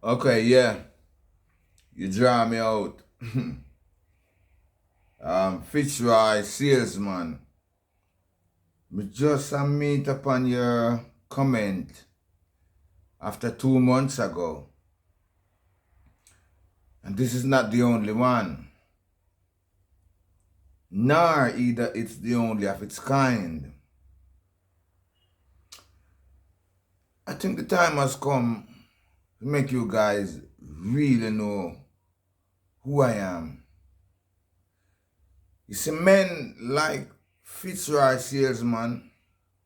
Okay, yeah. You draw me out. Fitzroy salesman. Me just meet upon your comment after 2 months ago. And this is not the only one. Nor either it's the only of its kind. I think the time has come to make you guys really know who I am. You see, men like Fitzroy salesman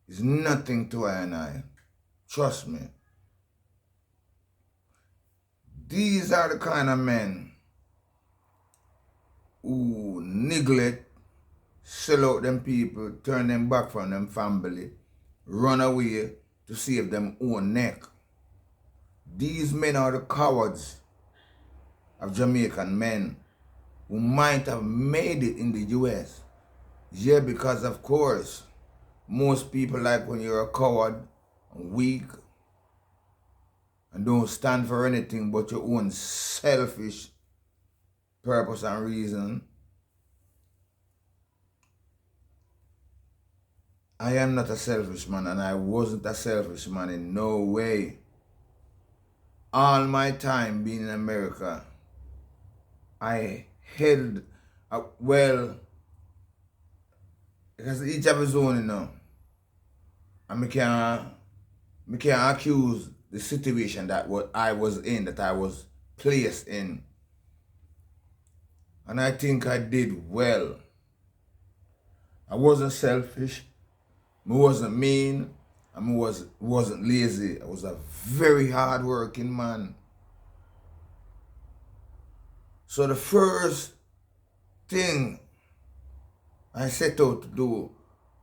is nothing to I and I. Trust me. These are the kind of men who neglect, sell out them people, turn them back from them family, run away to save them own neck. These men are the cowards of Jamaican men who might have made it in the US. Yeah, because of course, most people like when you're a coward, weak, and don't stand for anything but your own selfish purpose and reason. I am not a selfish man, and I wasn't a selfish man in no way. All my time being in America, I held, well, because each of his own, and me can't accuse the situation that what I was in, that I was placed in. And I think I did well. I wasn't selfish. I wasn't mean. I wasn't lazy. I was a very hard-working man. So the first thing I set out to do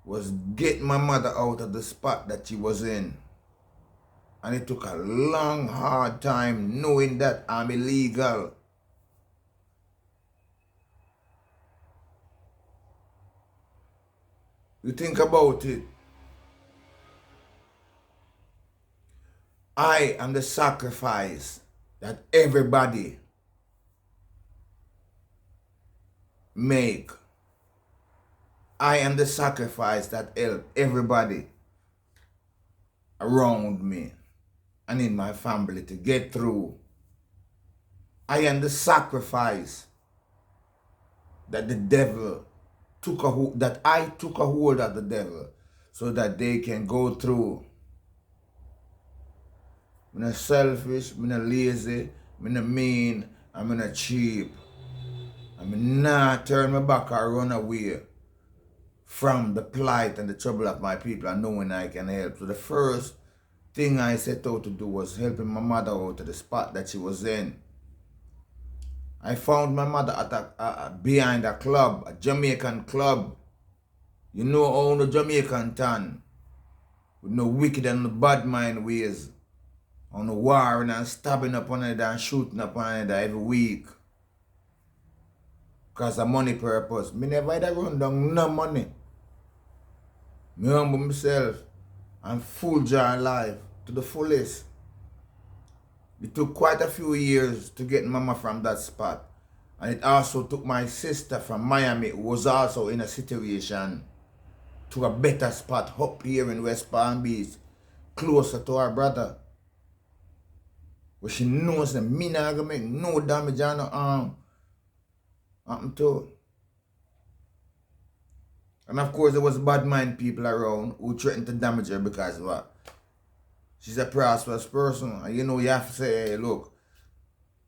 was get my mother out of the spot that she was in. And it took a long, hard time knowing that I'm illegal. You think about it. I am the sacrifice that everybody make. I am the sacrifice that help everybody around me and in my family to get through. I am the sacrifice that the devil that I took a hold of the devil so that they can go through. I'm not selfish, I'm not lazy, I'm not mean, I'm not cheap. I'm not turn my back or run away from the plight and the trouble of my people and knowing I can help. So the first thing I set out to do was helping my mother out of the spot that she was in. I found my mother at behind a club, a Jamaican club. You know all the Jamaican town with no wicked and bad mind ways, on the warring and stabbing up on it and shooting up on it every week. Because of money purpose. Me never had run down no money. Me humble myself and full joy life to the fullest. It took quite a few years to get mama from that spot. And it also took my sister from Miami, who was also in a situation, to a better spot up here in West Palm Beach, closer to her brother. Where she knows that me not gonna make no damage on her arm. Happen to. And of course there was bad mind people around who threatened to damage her because what? She's a prosperous person. And you know you have to say, hey, look,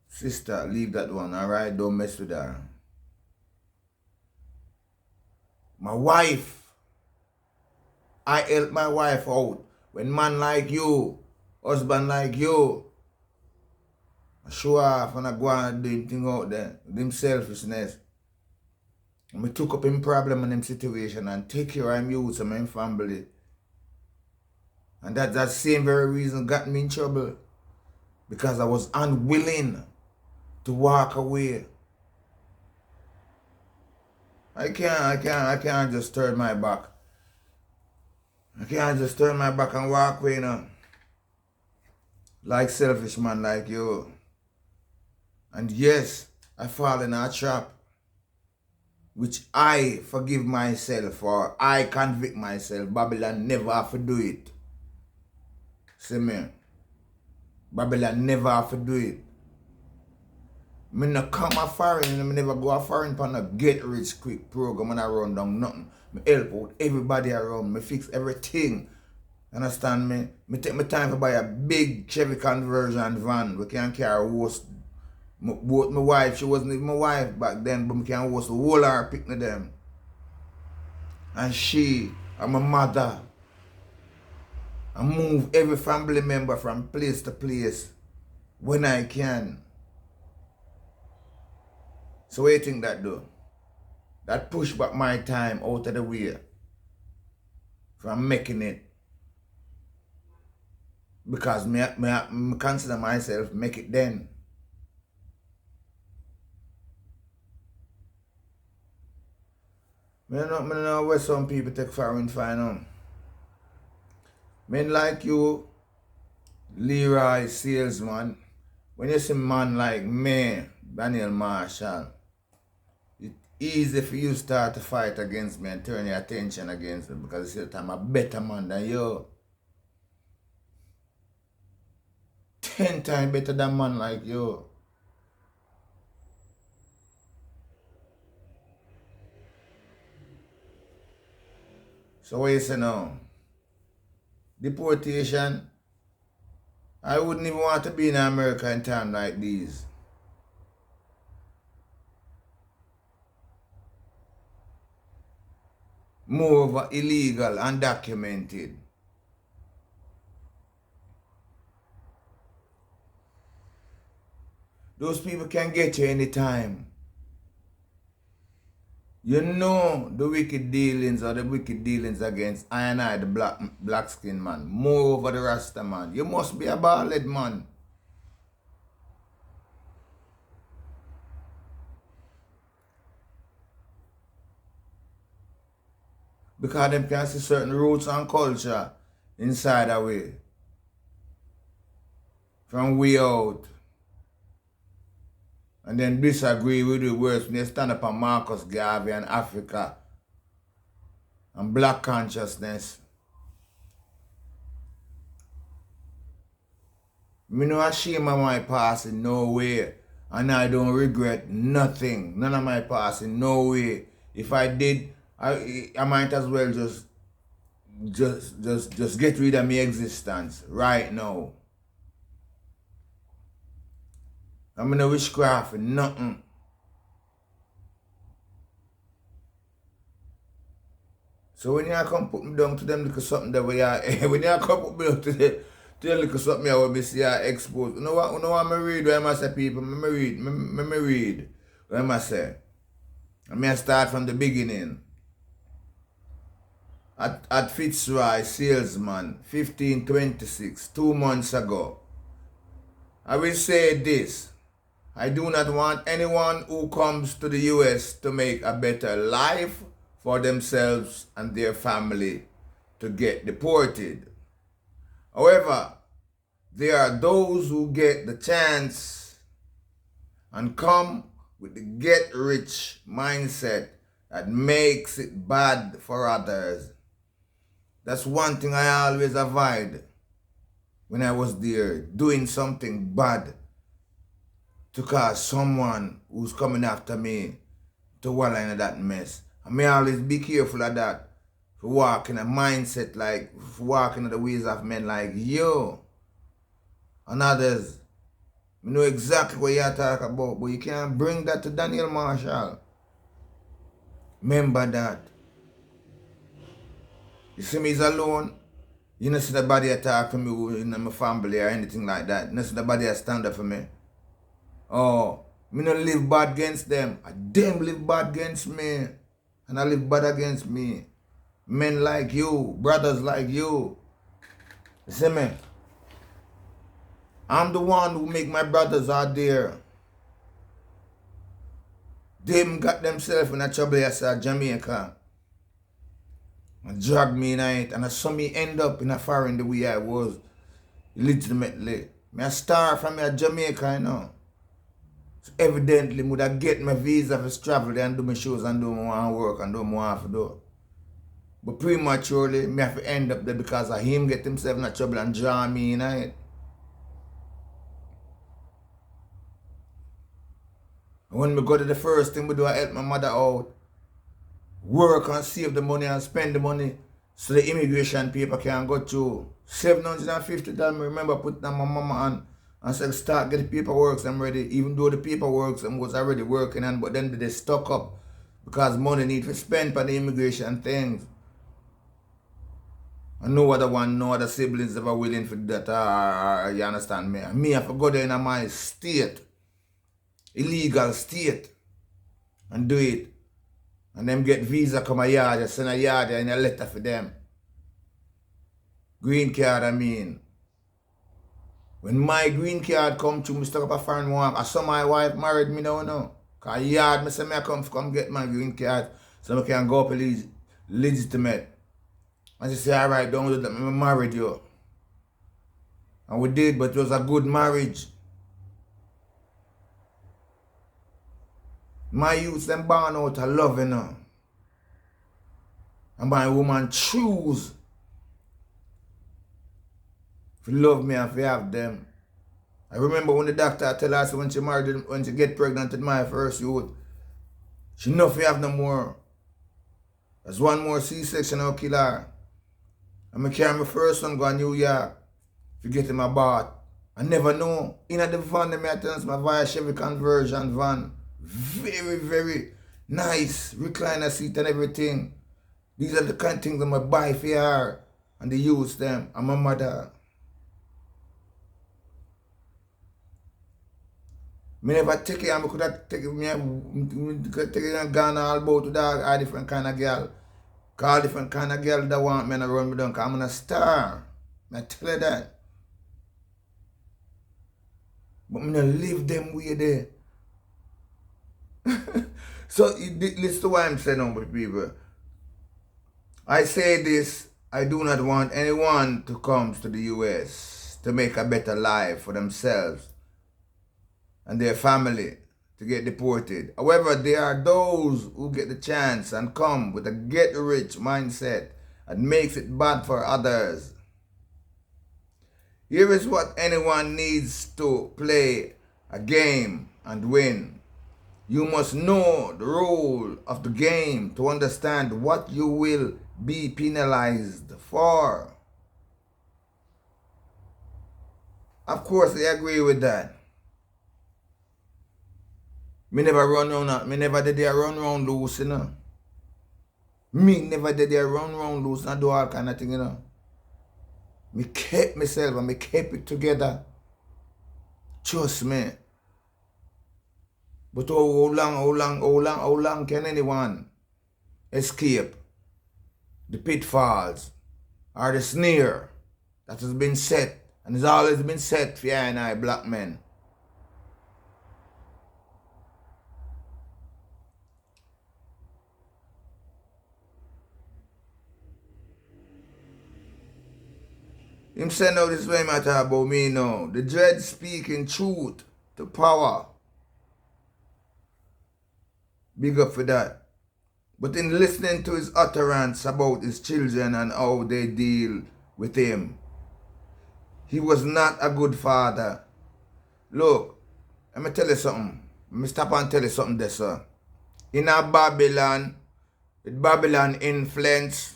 sister, leave that one, alright? Don't mess with her. My wife. I help my wife out. When man like you, husband like you, I show off and I go and do him thing out there, them selfishness. And we took up him problem and him situation and take care of him youth and my family. And that same very reason got me in trouble. Because I was unwilling to walk away. I can't just turn my back. I can't just turn my back and walk away now. like selfish man like you. And yes, I fall in a trap which I forgive myself or I convict myself. Babylon never have to do it. See me? Babylon never have to do it. Me no come a foreign, me never go a foreign pan a get rich quick program and I run down nothing. Me help out everybody around me, fix everything. Understand me? Me take my time to buy a big Chevy conversion van. We can carry host. Both my wife, she wasn't even my wife back then, but we can host the whole of her picnic them. And she and my mother. I move every family member from place to place when I can. So what do you think that do? That push back my time out of the way from making it. Because me consider myself make it then. I don't know where some people take foreign finance. Men like you, Leroy salesman, when you see man like me, Daniel Marshall, it's easy for you start to fight against me and turn your attention against me because it's I'm a better man than you. 10 times better than man like you. So what you say now? Deportation? I wouldn't even want to be in America in time like these. More of a illegal, undocumented. Those people can get you anytime. You know the wicked dealings or the wicked dealings against I and I, the black skin man. More over the Rasta man. You must be a bald man. Because them can see certain roots and culture inside a way. From way out. And then disagree with the words when they stand up on Marcus Garvey and Africa and black consciousness. Me no ashamed of my past in no way. And I don't regret nothing. None of my past in no way. If I did, I might as well just get rid of my existence right now. I'm in a witchcraft and nothing. So when you come put me down to them little something that we are, when you come put me down to the little something I will be see exposed. You know what I read when I say people? I read when I say. I start from the beginning. At Fitzroy, salesman, 1526, 2 months ago. I will say this. I do not want anyone who comes to the US to make a better life for themselves and their family to get deported. However, there are those who get the chance and come with the get-rich mindset that makes it bad for others. That's one thing I always avoid when I was there, doing something bad to cause someone who's coming after me to wallow in that mess. I may always be careful of that, for walking a mindset like, for walking in the ways of men like you and others. I know exactly what you're talking about, but you can't bring that to Daniel Marshall. Remember that. You see me is alone, you don't see nobody attack for me in my family or anything like that. You don't see nobody stand up for me. Oh, me not live bad against them. Them live bad against me. And I live bad against me. Men like you, brothers like you. You see me? I'm the one who make my brothers out there. Them got themselves in a trouble as a Jamaica. And drag me in it. And I saw me end up in a foreign the way I was. Legitimately. I start from Jamaica, you know. So evidently, I would have get my visa for travel there and do my shows and do my work and do what I have to do. But prematurely, I have to end up there because of him get himself in trouble and draw me in it. And when I go to the first thing we do, I help my mother out. Work and save the money and spend the money so the immigration paper can go through. $750, I remember putting on my mama on and said start get the paperwork I'm ready. Even though the paperwork was already working on, but then they stuck up because money need to spend for the immigration things. And no other siblings ever willing for that, you understand me? Me have to go there in my state, illegal state, and do it. And them get visa come a yard, you send a yard and a letter for them. Green card, I mean. When my green card come to me, stuck up a foreign one, I saw my wife married me now, no. Cause yard, me say me I come get my green card so I can go up legitimate. And she said, alright, don't do that, me married you. And we did, but it was a good marriage. My youth, them born out of love, you know. And my woman choose to love me and to have them. I remember when the doctor tell us when she married, when she get pregnant with my first youth, she know if you have no more. There's one more C-section I'll kill her. And I carry my first son go to New York to get him a bath. I never know. In the van, I tell my via Chevy conversion van. Very, very nice. Recliner seat and everything. These are the kind of things that I buy for her. And they use them. And my mother. I never take it, I could have taken me and gone all about to all different kind of girl. All different kind of girl that want me to run me down because I'm a star. I tell you that. But I'm going to live them way there. So listen to what I'm saying now, people. I say this, I do not want anyone to come to the US to make a better life for themselves and their family to get deported. However, there are those who get the chance and come with a get-rich mindset and makes it bad for others. Here is what anyone needs to play a game and win. You must know the rule of the game to understand what you will be penalized for. Of course, I agree with that. Me never run round, me never did there run round loose, you know. Me never did there run round loose and do all kind of thing, you know. Me kept myself and me kept it together. Trust me. But how long can anyone escape the pitfalls or the snare that has been set and has always been set for you and I black men? Him send out this way matter about me now. The dread speaking truth to power. Big up for that. But in listening to his utterance about his children and how they deal with him, he was not a good father. Look, let me tell you something. Let me stop and tell you something there, sir. In a Babylon, with Babylon influence,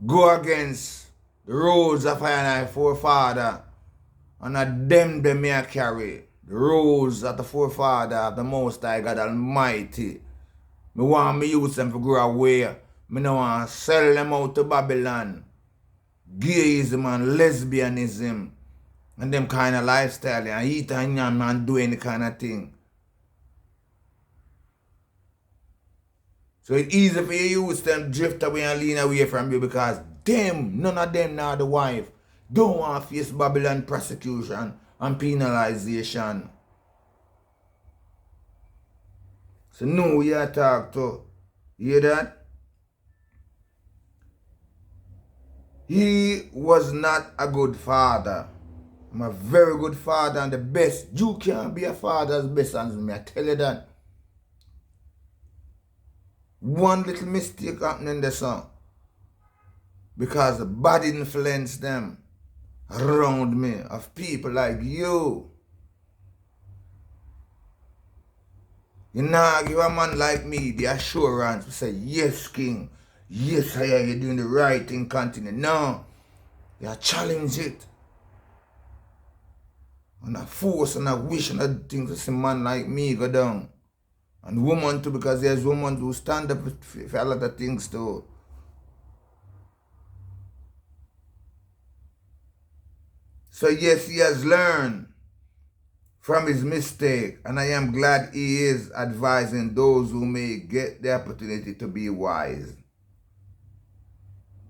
go against the rules of our forefather, and a them may carry the rules of the forefather of the Most High God Almighty. Me want me use them to grow away. Me no want sell them out to Babylon. Gayism and lesbianism and them kind of lifestyle and eat and yam and do any kind of thing. So it's easy for you use them drift away and lean away from you because them, none of them now the wife, don't want to face Babylon prosecution and penalization. So know who you talk to. You hear that? He was not a good father. I'm a very good father and the best. You can't be a father as best as me, I tell you that. One little mistake happened in the son. Because the bad influence them around me of people like you. You know, give a man like me the assurance to say, yes, King. Yes, you're doing the right thing, continue. No, you challenge it. And I force and I wish and I think to see man like me go down. And woman too, because there's women who stand up for a lot of things too. So yes, he has learned from his mistake, and I am glad he is advising those who may get the opportunity to be wise.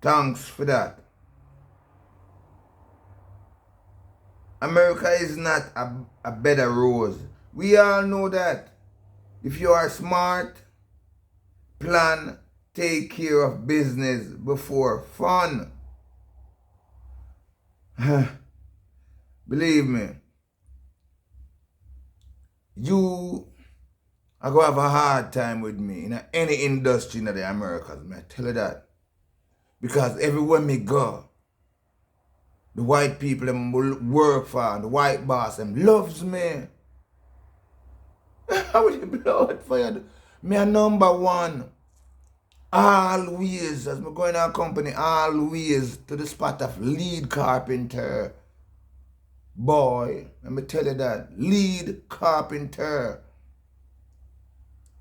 Thanks for that. America is not a bed of roses. We all know that. If you are smart, plan, take care of business before fun. Believe me, you are going to have a hard time with me in any industry in the Americas, man. I tell you that. Because everywhere me go, the white people them work for, the white boss them loves me. How will you blow it for you? Me a number one. Always, as me going to a company, always to the spot of lead carpenter. Boy, let me tell you that. Lead carpenter.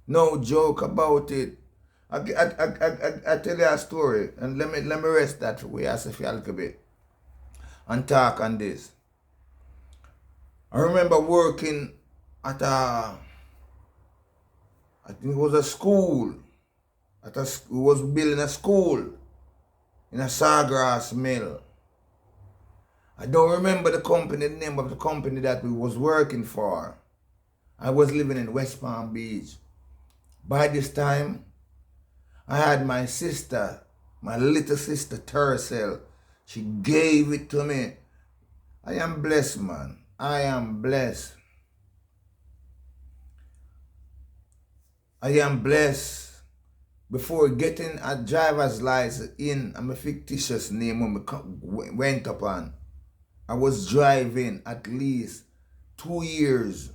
No joke about it. I tell you a story, and let me rest that way as if you a little bit and talk on this. I remember working at I think it was a school. We was building a school in a sawgrass mill. I don't remember the name of the company that we was working for. I was living in West Palm Beach. By this time, I had my sister, my little sister Tercel. She gave it to me. I am blessed, man. I am blessed. I am blessed. Before getting a driver's license in a fictitious name when went upon, I was driving at least 2 years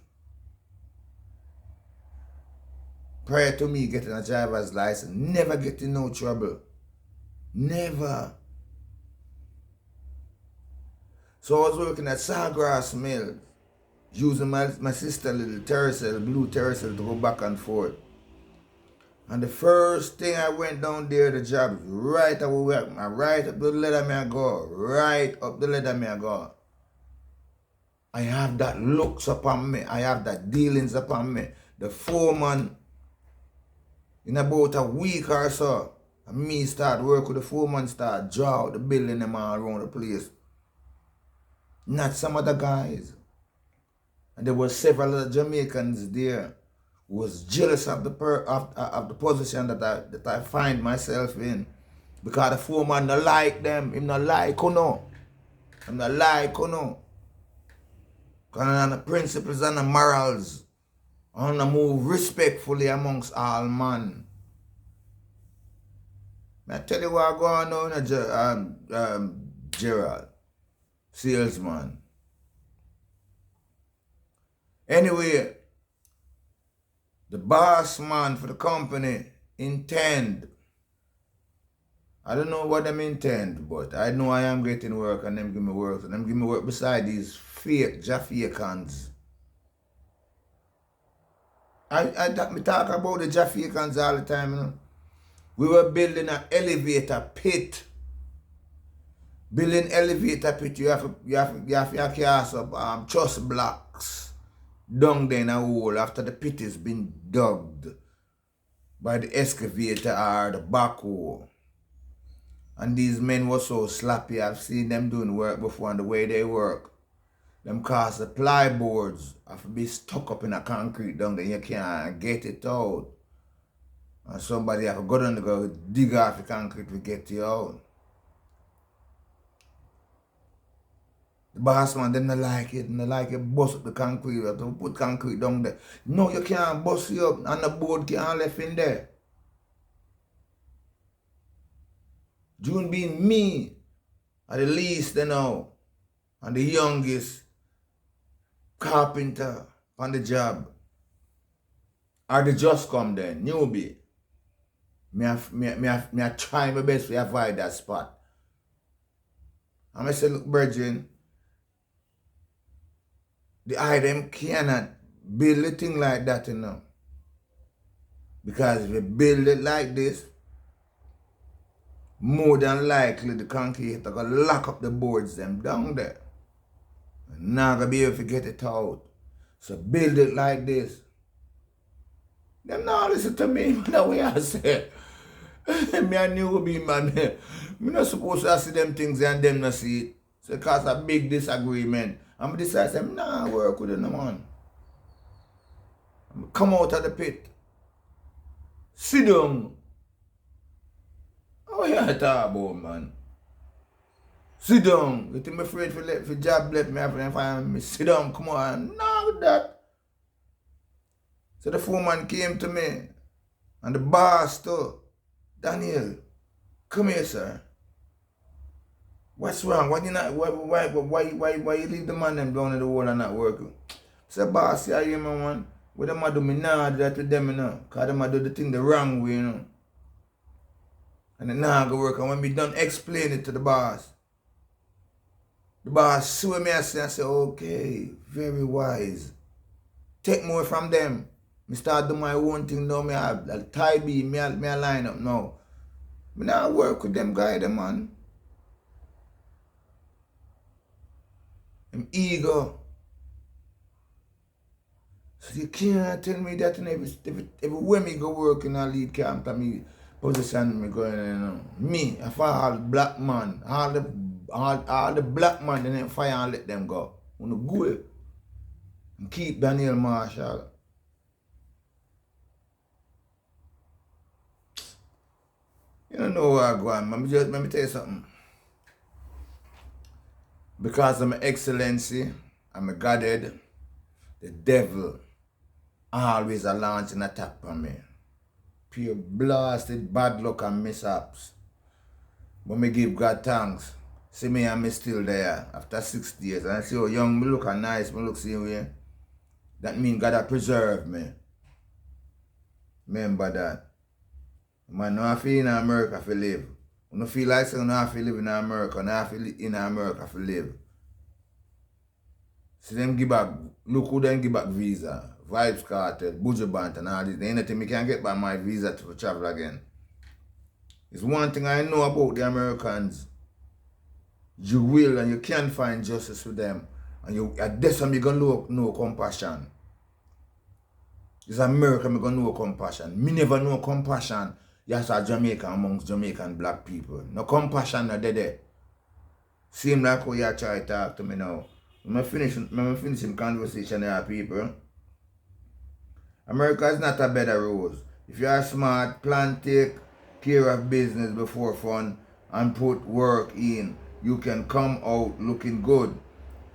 prior to me getting a driver's license. Never getting no trouble. Never. So I was working at Sawgrass Mill, using my sister little tercel, blue tercel, to go back and forth. And the first thing I went down there, the job, right away, right up the ladder me I go, right up the ladder me I go. I have that looks upon me, I have that dealings upon me. The foreman, in about a week or so, and me start work with the foreman, start draw out the building them all around the place. Not some other guys. And there were several other Jamaicans there who was jealous of the position that I find myself in. Because the foreman not like them. Him not like who no. Him not like who no. Because the principles and the morals. I want to move respectfully amongst all man. I tell you what going on, Gerald. Salesman. Anyway, the boss man for the company intend. I don't know what them intend, but I know I am getting work and them give me work. And them give me work beside these fake Jamaicans. I talk about the Jamaicans all the time, you know. We were building an elevator pit. Building elevator pit, you have to cast up truss blocks down there in a hole after the pit has been dug by the excavator or the backhoe. And these men were so sloppy. I've seen them doing work before, and the way they work, them cause the plyboards have to be stuck up in a concrete down there. You can't get it out. And somebody have to go down and go dig off the concrete to get you out. The boss man, them not like it. They like it, bust up the concrete. You have to put concrete down there. No, you can't bust you up and the board can't left in there. June being me, at the least, you know, and the youngest carpenter on the job. Or they just come then, newbie. Me I try my best to avoid that spot. And I say, look, brethren, the item cannot build a thing like that, you know. Because if you build it like this, more than likely the concrete is going to lock up the boards them down there. And not going to be able to get it out. So build it like this. Them not listen to me, the way I say. Me a newbie, man. Me not supposed to see them things and them not see it. So it cause a big disagreement. And I decide to say, nah, work with it no man. Come out of the pit. Sit down. What you talk about, man? Sit down. You think I'm afraid for job let me have to find me? Sit down, come on. No, with that. So the foreman came to me. And the boss too. Daniel, come here, sir. What's wrong? Why you leave the man them down in the wall and not working? I said, boss, you hear me, man? What them do me now do that with them, you know? Because them do the thing the wrong way, you know? And then now I go work. And when me done explain it to the boss saw me and say, okay, very wise. Take more from them. Me start do my own thing now. Me have a tie beam, me a line up now. Me now work with them guys, them man. I'm eager. So you can't tell me that everywhere me go work in a lead camp, me position me going, you know. Me, I fire all the black man, all the black man, then fire and let them go. Wanna go and keep Daniel Marshall. You don't know where I go on, man. Let me tell you something. Because of my excellency, I'm a Godhead, the devil always a launch an attack on me. Pure blasted bad luck and mishaps. But me give God thanks. See me and me still there after 6 years. And I see how young me look and nice, me look same way. That means God has preserved me. Remember that. Man, no I feel in America for live. I don't feel like saying no I feel live in America, no I feel in America for live. See them give back, look who them give back visa. Vibes Cartel, Buju Bant and all this. There ain't nothing me can get by my visa to travel again. It's one thing I know about the Americans. You will and you can find justice with them. And that's when you're going to know compassion. It's America, I'm going to know compassion. Me never know compassion. Yes, a Jamaican amongst Jamaican black people. No compassion, no there. Same like how you try to talk to me now. When I finishing conversation with people, America is not a bed of roses. If you are smart, plan, take care of business before fun, and put work in, you can come out looking good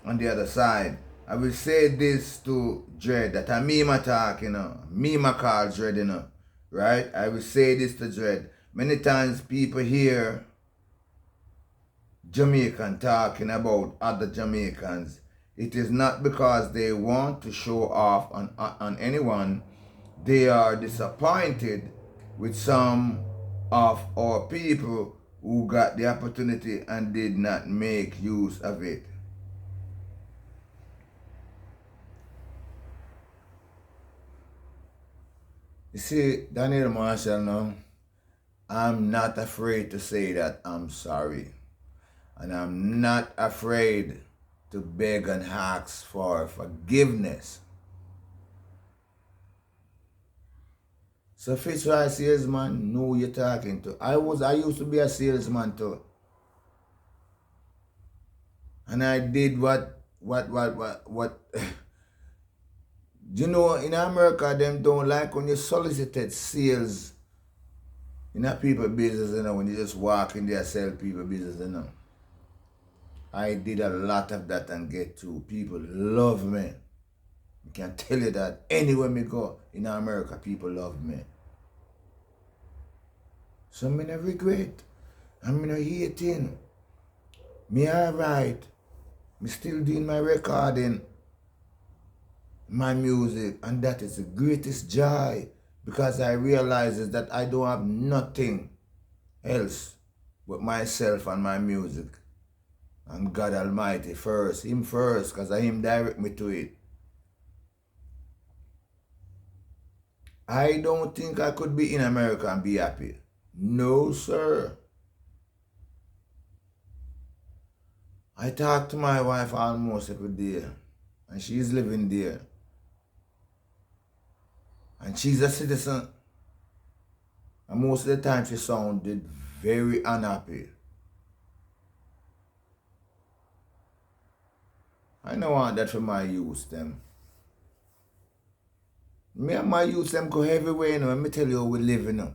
on the other side. I will say this to Dread, that I me my talk, you know. Me my call Dread, you know. Right? I will say this to Dread. Many times people hear Jamaican talking about other Jamaicans. It is not because they want to show off on anyone. They are disappointed with some of our people who got the opportunity and did not make use of it. You see, Daniel Marshall now, I'm not afraid to say that I'm sorry. And I'm not afraid to beg and ask for forgiveness. So Fitzroy salesman, know who you're talking to. I used to be a salesman too. And I did what you know, in America, them don't like when you solicited sales in a people business, you know, when you just walk in there sell people business, you know. I did a lot of that and get to. People love me. I can tell you that anywhere me go in America, people love me. So me no regret. I'm no hating. Me alright. Me still doing my recording, my music, and that is the greatest joy because I realize is that I don't have nothing else but myself and my music. And God Almighty first, Him first, because Him direct me to it. I don't think I could be in America and be happy. No, sir. I talk to my wife almost every day, and she's living there. And she's a citizen. And most of the time she sounded very unhappy. I don't want that for my youth, them. Me and my youth, them go everywhere, you know. Let me tell you how we live, you know.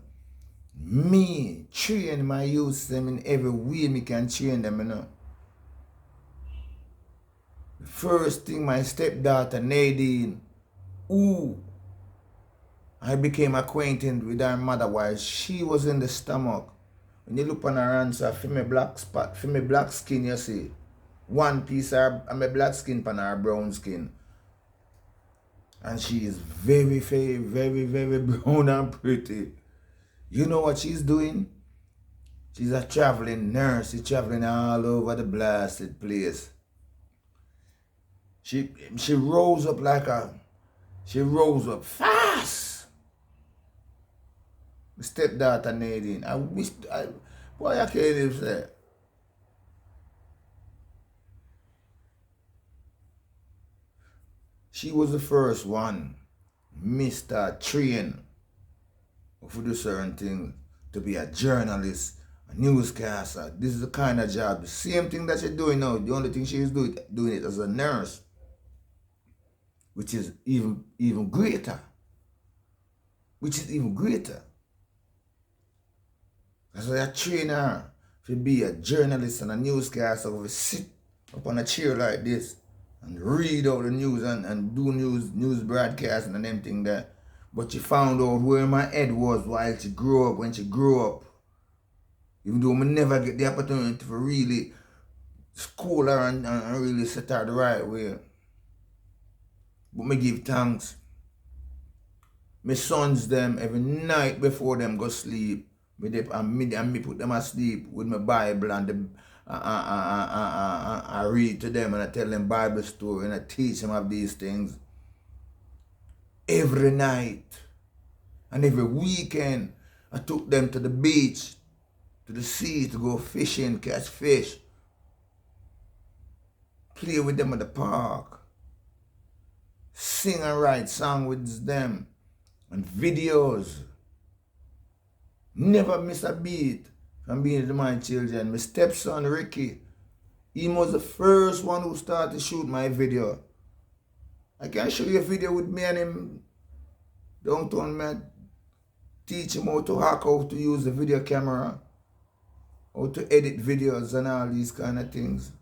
Me, train my youth, them in every way me can train them, you know. The first thing, my stepdaughter, Nadine, I became acquainted with her mother while she was in the stomach. When you look on her answer, for me black spot, for me black skin, you see. One piece of my black skin on her brown skin. And she is very, very, very, very brown and pretty. You know what she's doing? She's a traveling nurse. She's traveling all over the blasted place. She rose up she rose up fast. My stepdaughter Nadine. Boy, I can't even say. She was the first one, Mr. Train, who do certain things, to be a journalist, a newscaster. This is the kind of job, the same thing that she's doing now. The only thing she's doing it as a nurse, which is even greater. That's why I train her to be a journalist and a newscaster, who will sit up on a chair like this and read out the news and do news broadcasting and them thing there. But she found out where my head was while she grew up, when she grew up. Even though I never get the opportunity to really school her and really set her the right way. But me give thanks. My sons them every night before them go sleep. Me put them asleep with my Bible and I read to them and I tell them Bible story and I teach them of these things every night. And every weekend I took them to the beach, to the sea to go fishing, catch fish, play with them at the park, sing and write songs with them and videos. Never miss a beat from being with my children. My stepson Ricky, he was the first one who started to shoot my video. I can show you a video with me and him downtown, man. Teach him how to hack, how to use the video camera, how to edit videos and all these kind of things.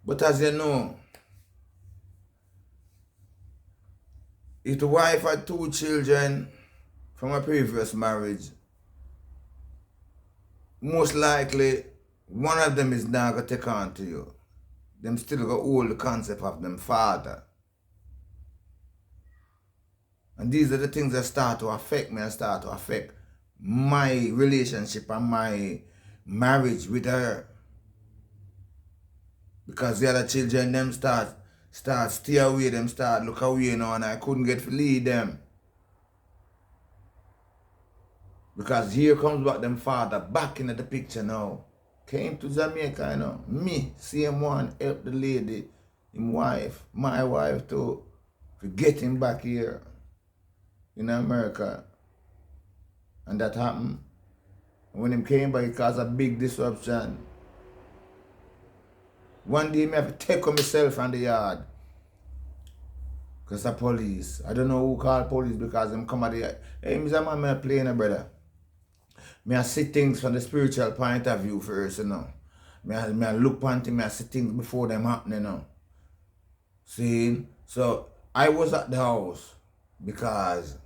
But as you know, if the wife had 2 children from a previous marriage, most likely one of them is not going to take on to you. Them still going to hold the concept of them father. And these are the things that start to affect me and start to affect my relationship and my marriage with her. Because the other children, them start stay away, them start look away, you know, and I couldn't get to lead them. Because here comes back them father back into the picture now. Came to Jamaica, you know. Me, same one, help the lady, him wife, my wife too, to get him back here in America. And that happened. When him came back, it caused a big disruption. One day, I have to take myself from the yard. Because the police, I don't know who called police because them come at the yard. Hey, Mr. Man, I'm playing a brother. Me I see things from the spiritual point of view first, you know. Me I look on things, me I see things before them happening, you know. See? So I was at the house because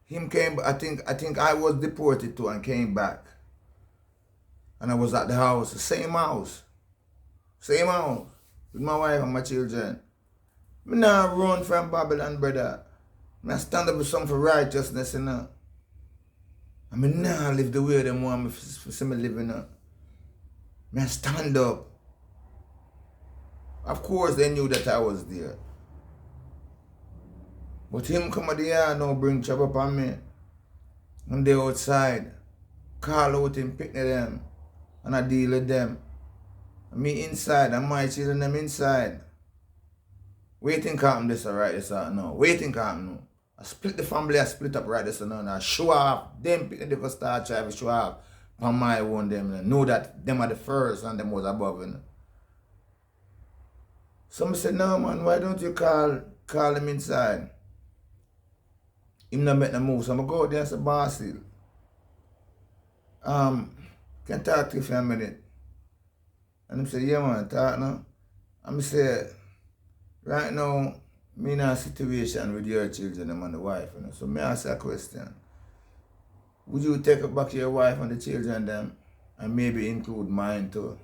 him came, I think I was deported too and came back. And I was at the house, same house, with my wife and my children. Me not run from Babylon, brother. Me stand up with something for righteousness, you know. I mean, nah live the way them want me for see me living, you know. Me stand up. Of course they knew that I was there. But him come at the yard now bring trouble upon me. And they outside. Call out him, pick them. And I deal with them. And me inside, and my children them inside. Waiting come this right this out now. Waiting come now. I split the family, I split up right this now. And I show off. Them pick the start try to show off on my own them. And know that them are the first and them was above. You know. Some said, no man, why don't you call him inside? Him not make no move. So I go out there and say, Basil, can talk to you for a minute? And him say, yeah man, talk now. And I say, right now, me in a situation with your children and the wife, you know. So me ask a question. Would you take back your wife and the children them and maybe include mine too?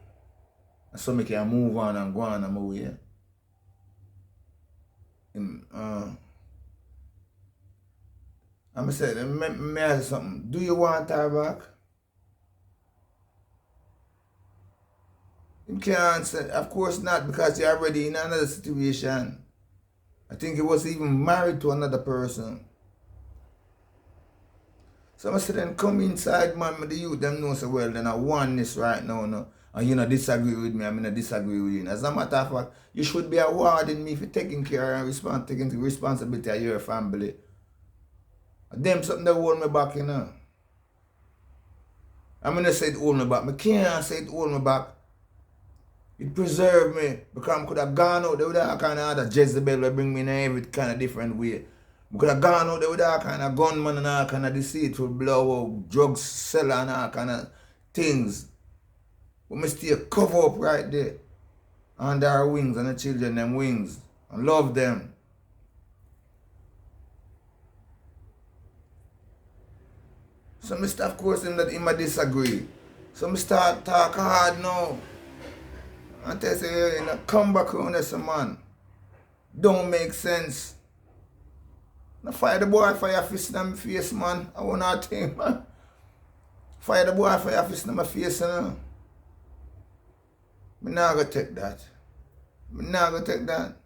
So me can move on and go on my way. I said, me ask something. Do you want her back? He can't answer. Of course not, because you're already in another situation. I think he was even married to another person. So I said, then come inside, man, with the youth, them know so well, then I want this right now, no? And you know, disagree with me, I mean, I disagree with you. As a matter of fact, you should be awarding me for taking care and taking the responsibility of your family. Them something that hold me back, you know. I'm gonna say it hold me back. I can't say it hold me back. It preserved me because I could have gone out there with all kind of other Jezebel that bring me in every kind of different way. I could have gone out there with all kind of gunman and all kind of deceitful blow, drugs seller and all kind of things. But I still cover up right there under our wings and the children them wings and love them. So I start, of course, that he might disagree. So I start talk hard now. And they say, you know, come back around this man. Don't make sense. Now fire the boy, fire fist in my face, man. I want not think, man. Fire the boy, fire fist in my face, you know. I'm not going to take that. I'm not going to take that.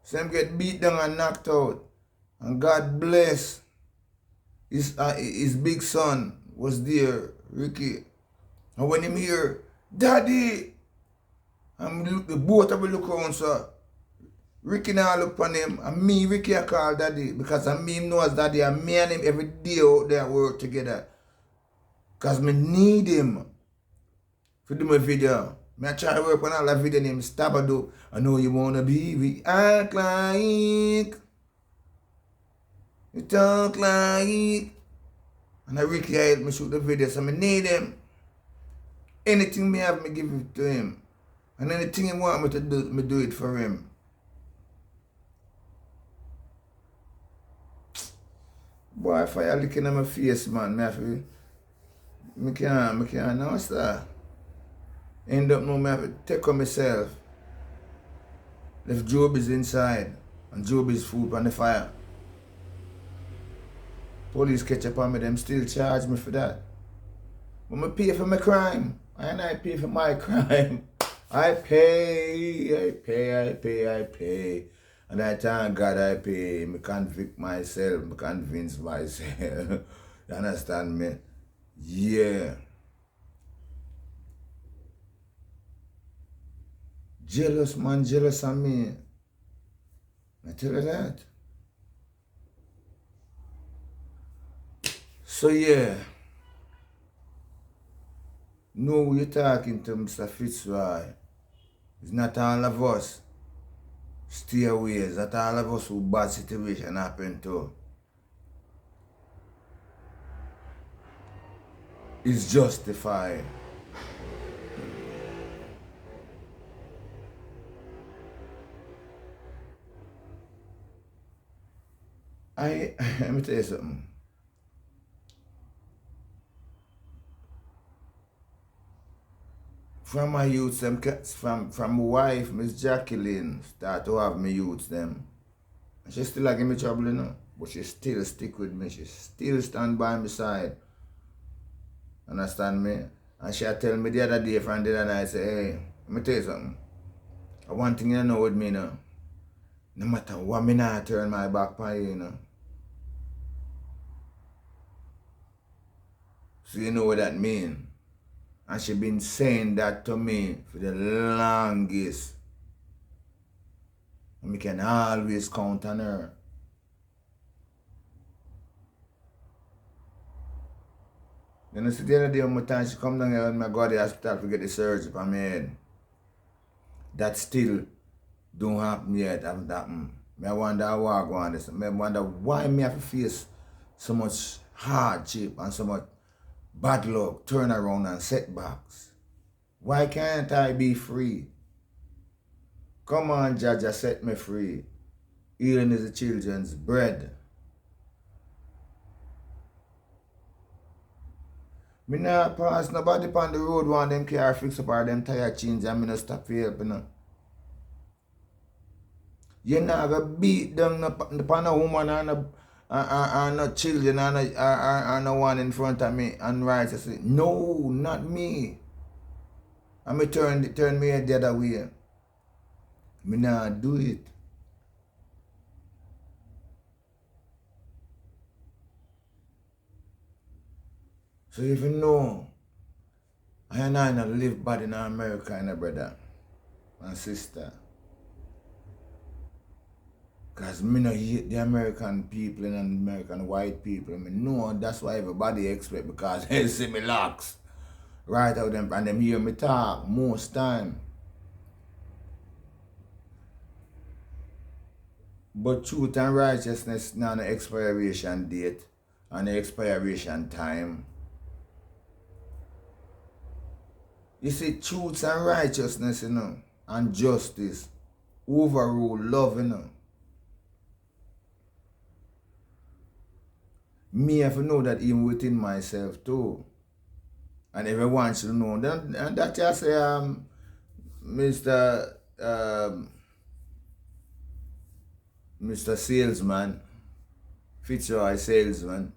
So him get beat down and knocked out. And God bless. His big son was there, Ricky. And when him hear, Daddy, and the both of them look around, so Ricky now look on him, and me, Ricky, I call Daddy, because I me know as Daddy, and me and him every day out there work together. Because me need him to do my video. I try to work on all the video named Stabado. I know you want to be, we act like. You talk like. And I Ricky help me shoot the video, so I need him. Anything me have, me give it to him. And anything he want me to do, me do it for him. Boy, fire licking on my face, man. Me can't know, sir. End up now, me have to take on myself. If Job is inside, and Job is food on the fire. Police catch up on me, them still charge me for that. But I pay for my crime. And I pay for my crime. I pay. And I thank God I pay. I convict myself. I convince myself. You understand me? Yeah. Jealous, man, jealous of me. I tell you that. So yeah. Know who you're talking to, Mr. Fitzroy. It's not all of us. stay away. That all of us who bad situation happen to is justified. Let me tell you something. From my youths, from my wife, Miss Jacqueline, start to have my youths them. And she still give me trouble, you know. But she still stick with me. She still stand by my side. Understand me? And she tell me the other day from the other night, say, hey, let me tell you something. One thing you know with me now. No matter what, me not turn my back on you, you know. So you know what that mean. And she been saying that to me for the longest. And we can always count on her. You know, see the other day one time she come down here and I go to the hospital to get the surgery for my head. That still don't happen yet, haven't happened. I wonder how I go on this. I wonder why me have to face so much hardship and so much bad luck, turnaround and setbacks. Why can't I be free? Come on, Jaja, set me free. Healing is the children's bread. Me not pass nobody on the road want them car fix up or them tire change and me no stop for help, you know. You not gonna beat them upon a woman and no children and no one in front of me and righteously. No, not me. And me turn me head the other way. Me not do it. So if you know, I not live bad in America, you know, brother and sister. Because me no hate the American people and American white people. I know that's why everybody expect, because they see me locks right out them and them hear me talk most time. But truth and righteousness now the expiration date and the expiration time. You see, truth and righteousness, you know, and justice overrule love, you know. Me have to know that even within myself too. And everyone should know. And that just say Mr. Salesman, Fitzroy Salesman.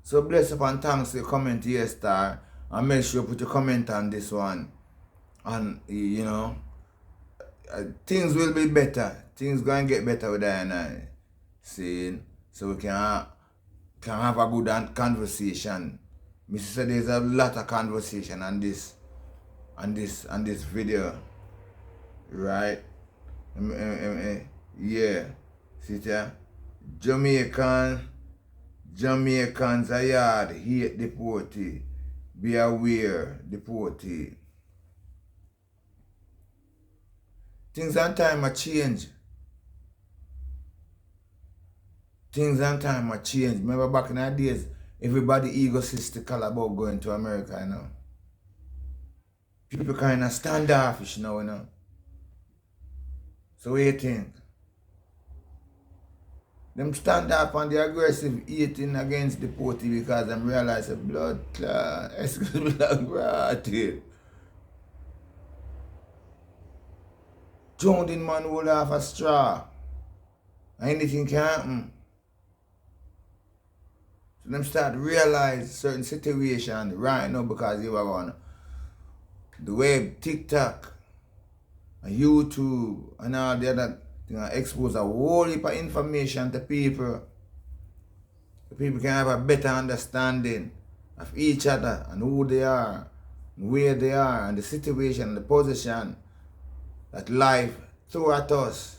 So bless up and thanks for your comment here, Star. And make sure you put your comment on this one. And you know, things will be better. Things going to get better with that and I. See, so we can have a good conversation. Mr. said there's a lot of conversation on this video. Right? Yeah. See there? Jamaicans are yard, hate deportee. Be aware, deportee. Things and time are change. Things and time are change. Remember back in the days, everybody egotistical about going to America, you know. People kind of standoffish now, you know. So what do you think? Them stand up on the aggressive eating against the deportee because them realize the blood clot, excuse me, like rotted. Drowning man will have a straw. Anything can happen. So them start to realize certain situation right now because you are on the web, TikTok, and YouTube, and all the other things expose a whole heap of information to people. So people can have a better understanding of each other and who they are, and where they are, and the situation, and the position that life threw at us.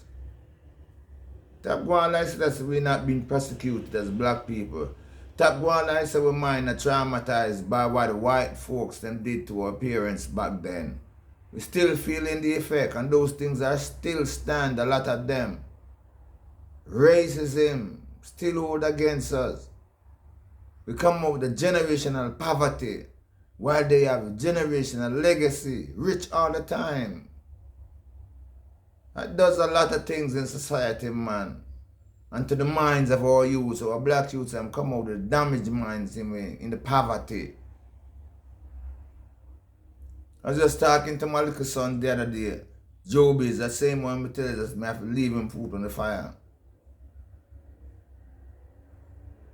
Top one like that we're not being persecuted as black people. Top one like we're mind traumatized by what the white folks them did to our parents back then. We still feeling the effect, and those things are still stand, a lot of them. Racism still hold against us. We come up with a generational poverty while they have generational legacy, rich all the time. That does a lot of things in society, man. And to the minds of our youth, our black youths, come out with damaged minds in the poverty. I was just talking to my little son the other day. Joby is the same one me tell us I have to leave him food on the fire.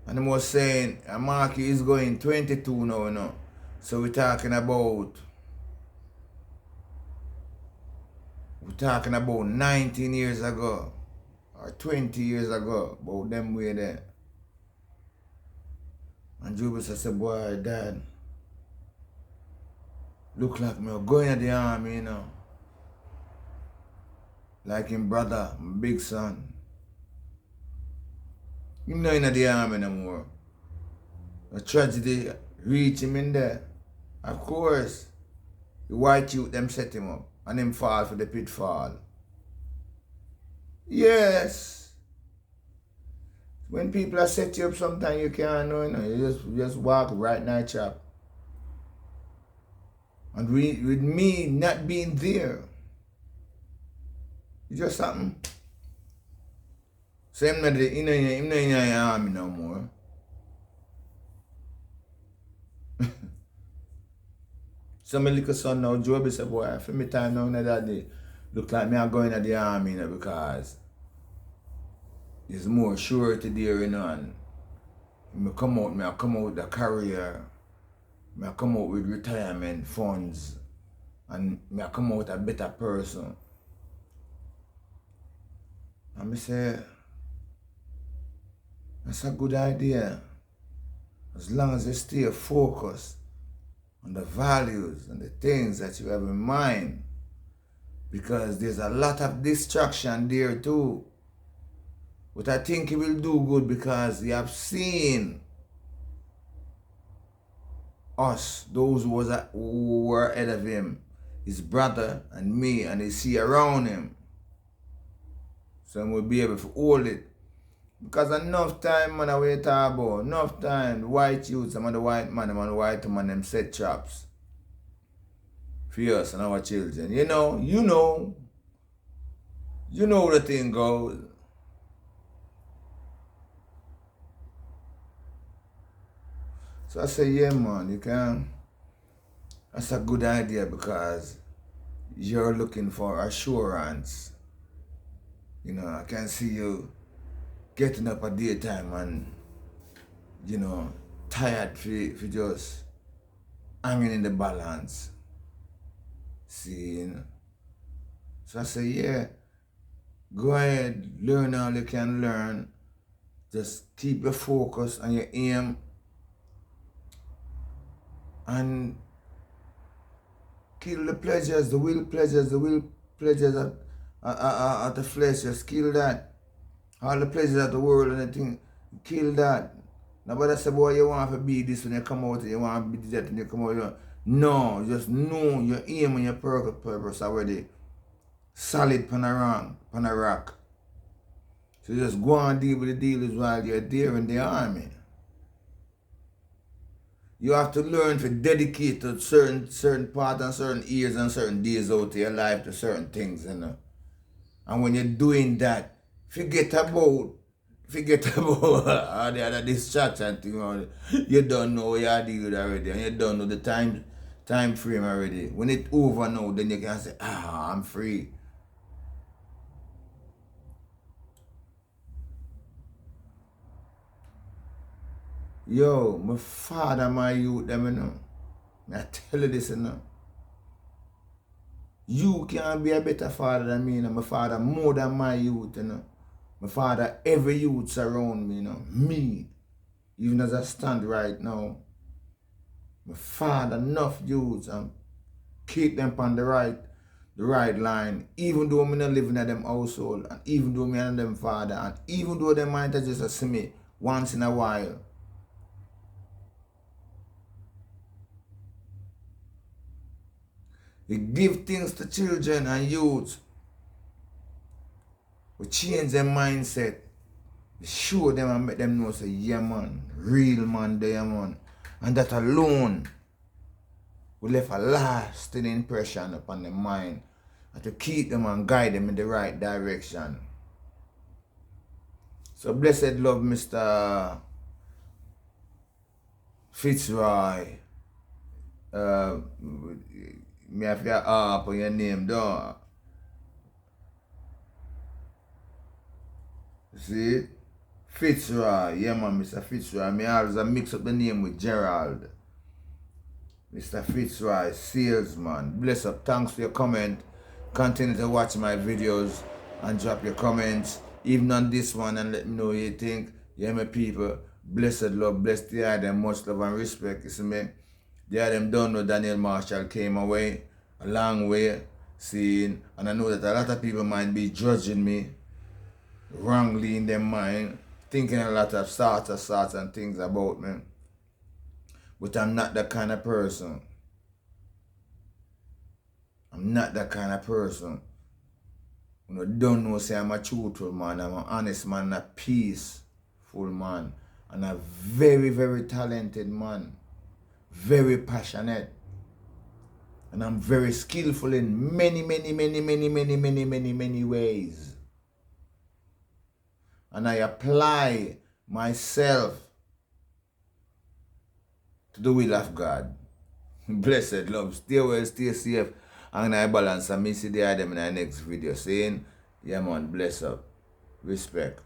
And he was saying, Marky is going 22 now, you know. So we're talking about 19 years ago or 20 years ago, about them way there. And Joby said, boy, Dad, look like me going to the army, you know. Like him brother, my big son. Him not in the army no more. A tragedy reach him in there. Of course, the white youth them set him up and him fall for the pitfall. Yes. When people are set you up, sometimes you can't know, you know. You just walk right now, chap. And with me not being there, it just happened. So him not in the army no more. So my little son now, Joby said, boy, for me time now that day, look like me I'm going to the army, you know, because there's more surety there, you know, and I come out with the career, I come out with retirement funds, and I come out a better person. And I say, that's a good idea. As long as you stay focused on the values and the things that you have in mind. Because there's a lot of distraction there too. But I think he will do good because he have seen us, those who were ahead of him, his brother and me, and he see around him. So we'll be able to hold it. Because enough time, man, we talk about, enough time, the white youths, some of the white man, and the white woman, them set traps for us and our children. You know the thing goes. So I say, yeah, man, you can. That's a good idea because you're looking for assurance. You know, I can see you getting up at daytime and, you know, tired for just hanging in the balance. See, you know? So I say, yeah, go ahead, learn all you can learn. Just keep your focus and your aim. And kill the pleasures, the will pleasures of the flesh. Just kill that. All the pleasures of the world and everything, kill that. Nobody say, boy, you want to be this when you come out, you want to be that when you come out. No, just know your aim and your purpose already solid on a rock. So just go and deal with the dealers while you're there in the army. You have to learn to dedicate to certain part and certain years and certain days out of your life to certain things, you know. And when you're doing that, forget about all the other distraction thing. You don't know what you're dealing with already, and you don't know the time frame already. When it's over now, then you can say, I'm free. Yo, my father, my youth, them, you know. I tell you this, you know. You can't be a better father than me, you know. My father more than my youth, you know. My father, every youth around me, you know. Me, even as I stand right now. My father, enough youths and keep them on the right line. Even though I'm not living in them household, and even though I'm not them father, and even though they might just see me once in a while. We give things to children and youth. We change their mindset. We show them and make them know say, yeah man, real man there man. And that alone will leave a lasting impression upon the mind and to keep them and guide them in the right direction. So blessed love, Mr. Fitzroy. Me have your up on your name, though. See? Fitzroy. Yeah, man, Mr. Fitzroy. Me always mix up the name with Gerald. Mr. Fitzroy, salesman. Bless up. Thanks for your comment. Continue to watch my videos and drop your comments. Even on this one, and let me know what you think. Yeah, my people. Blessed love. Blessed the them. Much love and respect. You see me? The them don't know Daniel Marshall came away a long way, seeing, and I know that a lot of people might be judging me wrongly in their mind, thinking a lot of thoughts and things about me. But I'm not that kind of person. I'm not that kind of person. You don't know, say I'm a truthful man, I'm an honest man, a peaceful man, and a very, very talented man. Very passionate, and I'm very skillful in many ways, and I apply myself to the will of God. Blessed love, stay well, stay safe, and I balance and me see the item in the next video saying, yeah man, bless up, respect.